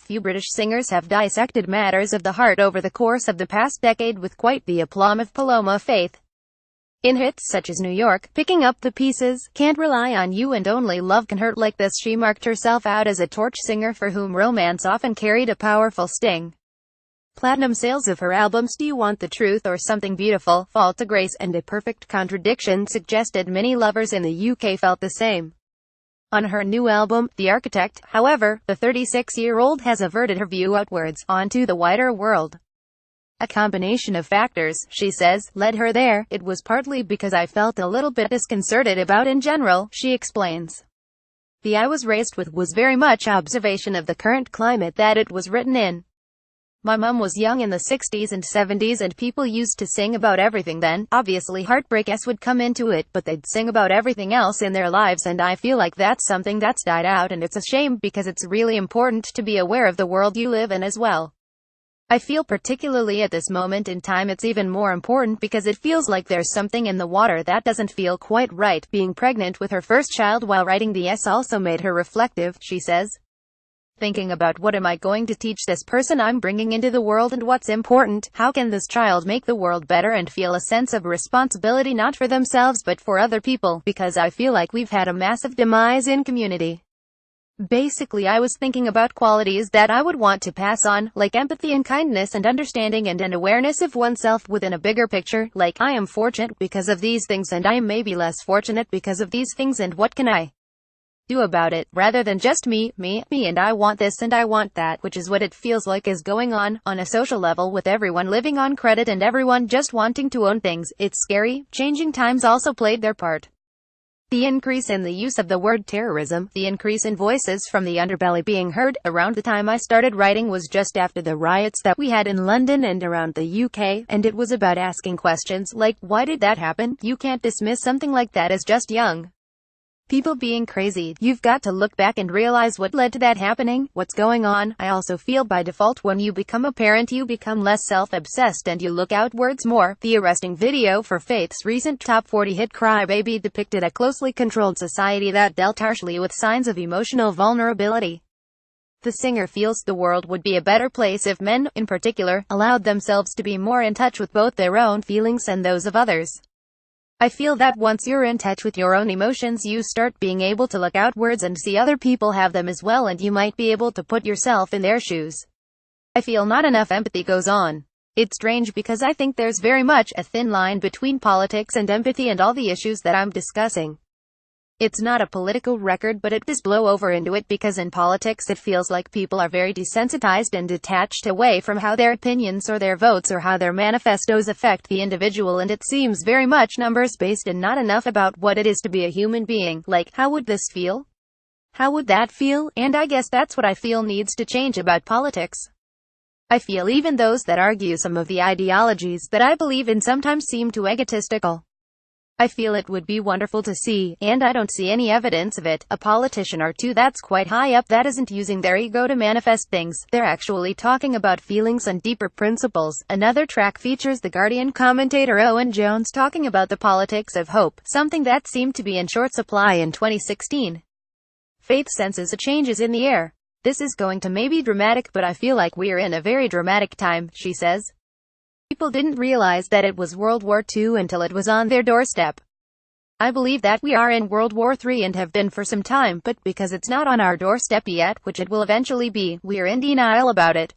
Few British singers have dissected matters of the heart over the course of the past decade with quite the aplomb of Paloma Faith. In hits such as New York, Picking Up the Pieces, Can't Rely on You and Only Love Can Hurt Like This, she marked herself out as a torch singer for whom romance often carried a powerful sting. Platinum sales of her albums Do You Want the Truth or Something Beautiful, Fall to Grace, and A Perfect Contradiction suggested many lovers in the UK felt the same. On her new album, The Architect, however, the 36-year-old has averted her view outwards, onto the wider world. A combination of factors, she says, led her there. It was partly because I felt a little bit disconcerted about in general, she explains. The I was raised with was very much observation of the current climate that it was written in. My mum was young in the 60s and 70s and people used to sing about everything then. Obviously heartbreak would come into it, but they'd sing about everything else in their lives, and I feel like that's something that's died out, and it's a shame because it's really important to be aware of the world you live in as well. I feel particularly at this moment in time it's even more important because it feels like there's something in the water that doesn't feel quite right. Being pregnant with her first child while writing the S also made her reflective, she says. Thinking about what am I going to teach this person I'm bringing into the world and what's important, how can this child make the world better and feel a sense of responsibility not for themselves but for other people, because I feel like we've had a massive demise in community. Basically I was thinking about qualities that I would want to pass on, like empathy and kindness and understanding and an awareness of oneself within a bigger picture, like I am fortunate because of these things and I am maybe less fortunate because of these things and what can I do about it, rather than just me, and I want this and I want that, which is what it feels like is going on a social level with everyone living on credit and everyone just wanting to own things. It's scary. Changing times also played their part. The increase in the use of the word terrorism, the increase in voices from the underbelly being heard, around the time I started writing was just after the riots that we had in London and around the UK, and it was about asking questions like, why did that happen? You can't dismiss something like that as just young people being crazy. You've got to look back and realize what led to that happening, what's going on. I also feel by default when you become a parent you become less self-obsessed and you look outwards more. The arresting video for Faith's recent top 40 hit Cry Baby depicted a closely controlled society that dealt harshly with signs of emotional vulnerability. The singer feels the world would be a better place if men, in particular, allowed themselves to be more in touch with both their own feelings and those of others. I feel that once you're in touch with your own emotions you start being able to look outwards and see other people have them as well, and you might be able to put yourself in their shoes. I feel not enough empathy goes on. It's strange because I think there's very much a thin line between politics and empathy and all the issues that I'm discussing. It's not a political record, but it does blow over into it because in politics it feels like people are very desensitized and detached away from how their opinions or their votes or how their manifestos affect the individual, and it seems very much numbers-based and not enough about what it is to be a human being, like, how would this feel? How would that feel? And I guess that's what I feel needs to change about politics. I feel even those that argue some of the ideologies that I believe in sometimes seem too egotistical. I feel it would be wonderful to see, and I don't see any evidence of it, a politician or two that's quite high up that isn't using their ego to manifest things. They're actually talking about feelings and deeper principles. Another track features The Guardian commentator Owen Jones talking about the politics of hope, something that seemed to be in short supply in 2016. Faith senses a change is in the air. This is going to may be dramatic, but I feel like we're in a very dramatic time, she says. People didn't realize that it was World War II until it was on their doorstep. I believe that we are in World War III and have been for some time, but because it's not on our doorstep yet, which it will eventually be, we're in denial about it.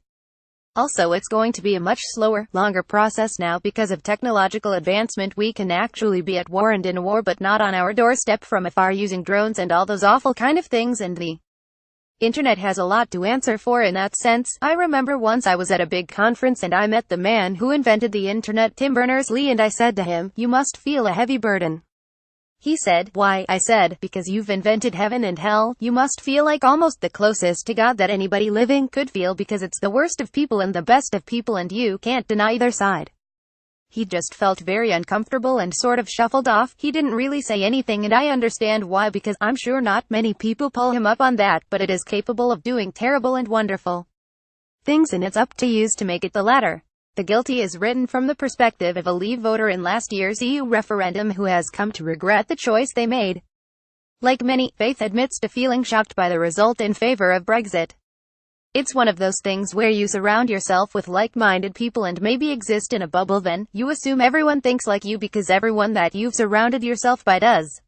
Also, it's going to be a much slower, longer process now because of technological advancement. We can actually be at war and in a war, but not on our doorstep from afar using drones and all those awful kind of things, and the Internet has a lot to answer for in that sense. I remember once I was at a big conference and I met the man who invented the Internet, Tim Berners-Lee, and I said to him, "You must feel a heavy burden." He said, "Why?" I said, "Because you've invented heaven and hell. You must feel like almost the closest to God that anybody living could feel because it's the worst of people and the best of people and you can't deny either side." He just felt very uncomfortable and sort of shuffled off. He didn't really say anything, and I understand why, because I'm sure not many people pull him up on that, but it is capable of doing terrible and wonderful things, and it's up to you to make it the latter. The Guilty is written from the perspective of a Leave voter in last year's EU referendum who has come to regret the choice they made. Like many, Faith admits to feeling shocked by the result in favor of Brexit. It's one of those things where you surround yourself with like-minded people and maybe exist in a bubble, then you assume everyone thinks like you because everyone that you've surrounded yourself by does.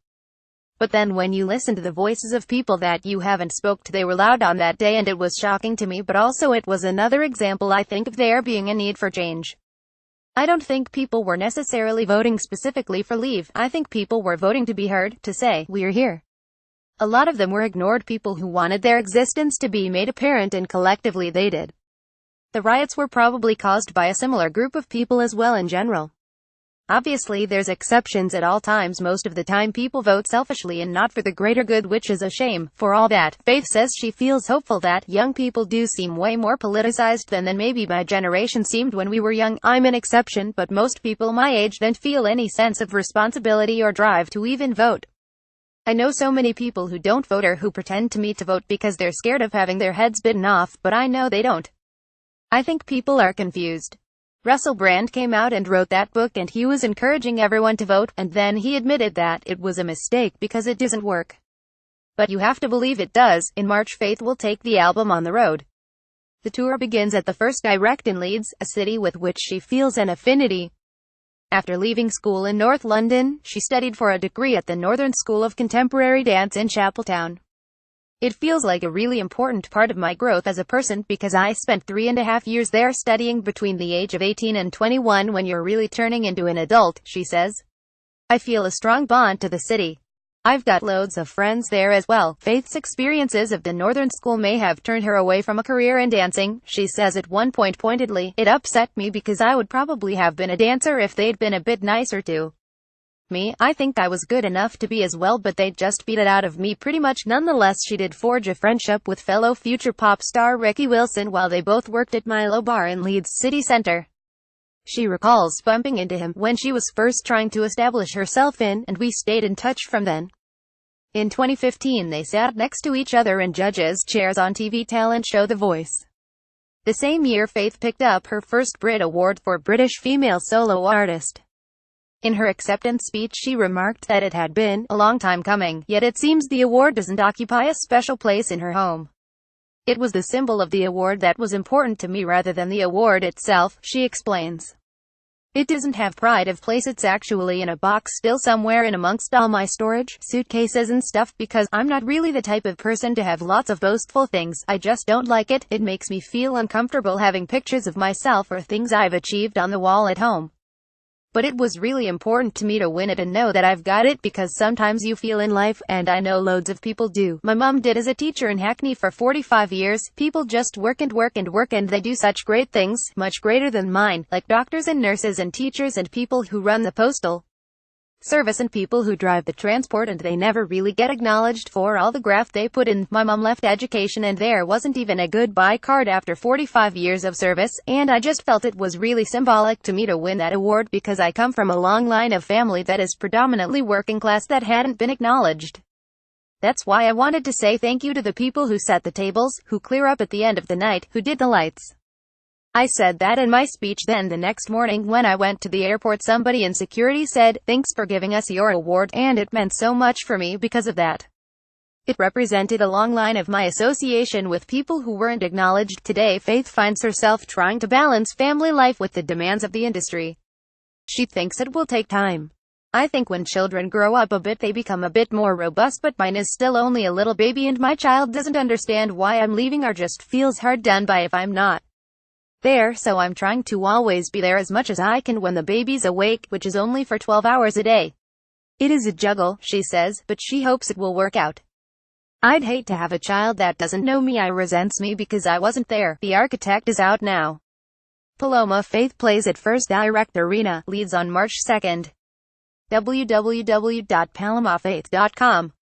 But then when you listen to the voices of people that you haven't spoke to, they were loud on that day, and it was shocking to me, but also it was another example, I think, of there being a need for change. I don't think people were necessarily voting specifically for leave. I think people were voting to be heard, to say, "We're here." A lot of them were ignored people who wanted their existence to be made apparent, and collectively they did. The riots were probably caused by a similar group of people as well in general. Obviously there's exceptions at all times. Most of the time people vote selfishly and not for the greater good, which is a shame. For all that, Faith says she feels hopeful that young people do seem way more politicized than maybe my generation seemed when we were young. I'm an exception, but most people my age don't feel any sense of responsibility or drive to even vote. I know so many people who don't vote or who pretend to me to vote because they're scared of having their heads bitten off, but I know they don't. I think people are confused. Russell Brand came out and wrote that book, and he was encouraging everyone to vote, and then he admitted that it was a mistake because it doesn't work. But you have to believe it does. In March, Faith will take the album on the road. The tour begins at the First Direct in Leeds, a city with which she feels an affinity. After leaving school in North London, she studied for a degree at the Northern School of Contemporary Dance in Chapeltown. It feels like a really important part of my growth as a person, because I spent 3.5 years there studying between the age of 18 and 21 when you're really turning into an adult, she says. I feel a strong bond to the city. I've got loads of friends there as well. Faith's experiences of the Northern School may have turned her away from a career in dancing. She says at one point pointedly, "It upset me because I would probably have been a dancer if they'd been a bit nicer to me. I think I was good enough to be as well, but they'd just beat it out of me pretty much." Nonetheless, she did forge a friendship with fellow future pop star Ricky Wilson while they both worked at Milo Bar in Leeds city centre. She recalls bumping into him when she was first trying to establish herself and we stayed in touch from then. In 2015 they sat next to each other in judges' chairs on TV talent show The Voice. The same year Faith picked up her first Brit Award for British Female Solo Artist. In her acceptance speech she remarked that it had been a long time coming, yet it seems the award doesn't occupy a special place in her home. It was the symbol of the award that was important to me rather than the award itself, she explains. It doesn't have pride of place, it's actually in a box still somewhere in amongst all my storage, suitcases and stuff, because I'm not really the type of person to have lots of boastful things. I just don't like it. It makes me feel uncomfortable having pictures of myself or things I've achieved on the wall at home. But it was really important to me to win it and know that I've got it, because sometimes you feel in life, and I know loads of people do. My mom did as a teacher in Hackney for 45 years. People just work and work and work, and they do such great things, much greater than mine, like doctors and nurses and teachers and people who run the postal service and people who drive the transport, and they never really get acknowledged for all the graft they put in. My mom left education and there wasn't even a goodbye card after 45 years of service, and I just felt it was really symbolic to me to win that award because I come from a long line of family that is predominantly working class that hadn't been acknowledged. That's why I wanted to say thank you to the people who set the tables, who clear up at the end of the night, who did the lights. I said that in my speech. Then the next morning when I went to the airport, somebody in security said, "Thanks for giving us your award," and it meant so much for me because of that. It represented a long line of my association with people who weren't acknowledged. Today Faith finds herself trying to balance family life with the demands of the industry. She thinks it will take time. I think when children grow up a bit they become a bit more robust, but mine is still only a little baby and my child doesn't understand why I'm leaving or just feels hard done by if I'm not there, so I'm trying to always be there as much as I can when the baby's awake, which is only for 12 hours a day. It is a juggle, she says, but she hopes it will work out. I'd hate to have a child that doesn't know me or resents me because I wasn't there. The Architect is out now. Paloma Faith plays at First Direct Arena, Leeds on March 2nd. www.palomafaith.com